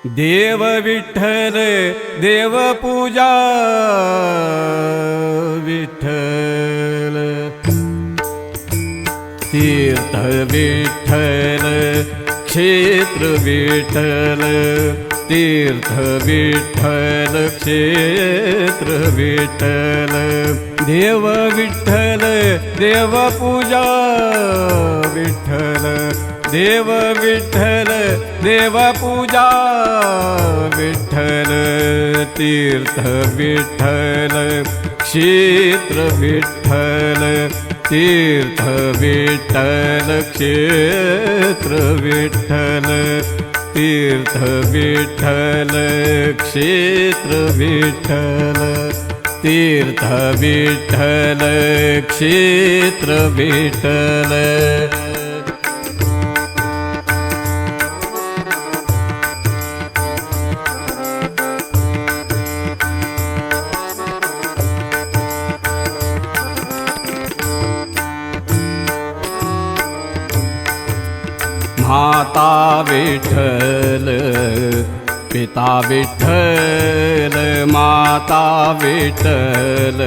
देव विठ्ठल देव पूजा विठ्ठल तीर्थ विठ्ठल क्षेत्र विठ्ठल तीर्थ विठ्ठल क्षेत्र विठ्ठल देव विठ्ठल देव पूजा विठ्ठल देव विठ्ठल देव पूजा विठ्ठल तीर्थ विठ्ठल क्षेत्र विठ्ठल तीर्थ विठ्ठल क्षेत्र विठ्ठल तीर्थ विठ्ठल क्षेत्र विठ्ठल तीर्थ विठ्ठल क्षेत्र विठ्ठल माता विठ्ठल पिता विठ्ठल माता विठ्ठल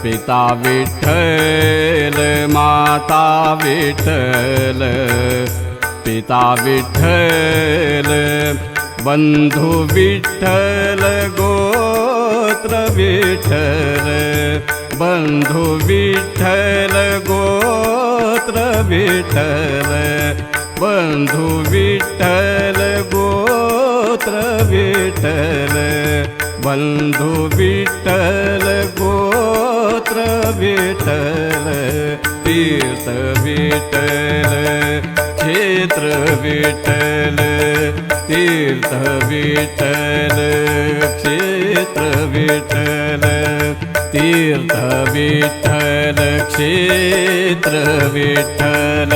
पिता विठ्ठल माता विठ्ठल पिता विठ्ठल बंधु विठ्ठल गोत्र विठ्ठल बंधु विठ्ठल गोत्र विठ्ठल बंधु विठ्ठल गोत्र विठ्ठल बंधु विठ्ठल गोत्र विठ्ठल तीर्थ विठ्ठल क्षेत्र विठ्ठल तीर्थ विठ्ठल क्षेत्र विठ्ठल तीर्थ विठ्ठल क्षेत्र विठ्ठल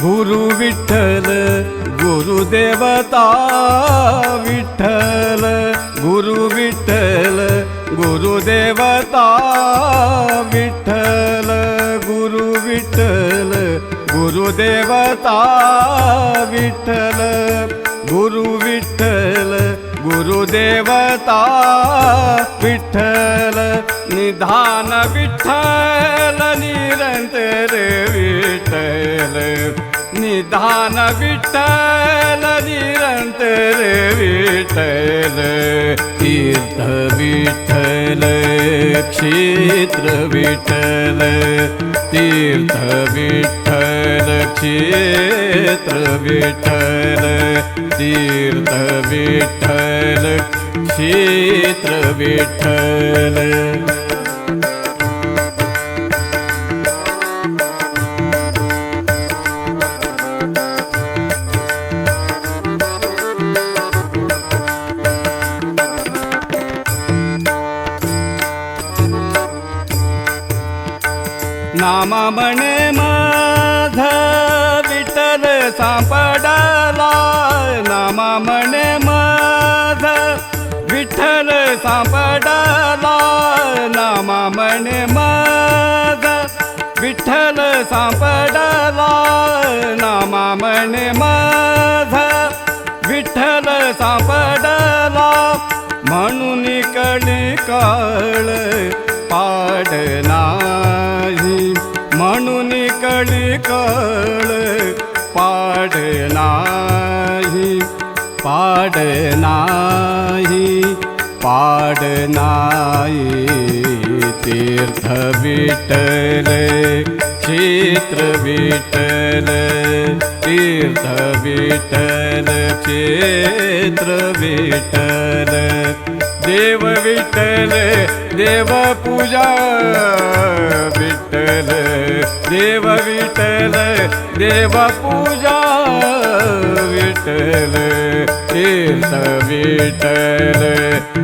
गुरु विठ्ठल गुरुदेवता विठ्ठल गुरु विठ्ठल गुरुदेवता विठ्ठल गुरु विठ्ठल गुरुदेवता विठ्ठल गुरु विठ्ठल गुरुदेवता विठ्ठल निधान विठ्ठल निरंतर विठ्ठल निधान विठ्ठल निरंतर विठ्ठल तीर्थ विठ्ठल क्षेत्र विठ्ठल तीर्थ विठ्ठल क्षेत्र विठ्ठल तीर्थ विठ्ठल क्षेत्र विठ्ठल नामा म्हणे माझ विठ्ठल सापडला नामा म्हणे माझ विठ्ठल सापडला नामा म्हणे माझ विठ्ठल सापडला नामा म्हणे माझ विठ्ठल सापडला म्हणून कळी काळ पाड नाही म्हणून कळी काळ पाड नाही पाड नाही पाड नाही तीर्थ विठ्ठल क्षेत्र विठ्ठल तीर्थ विठ्ठल क्षेत्र विठ्ठल देव विठ्ठल देव पूजा विठ्ठल देव विठ्ठल देव पूजा विठ्ठल तीर्थ विठ्ठल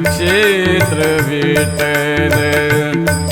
क्षेत्र विठ्ठल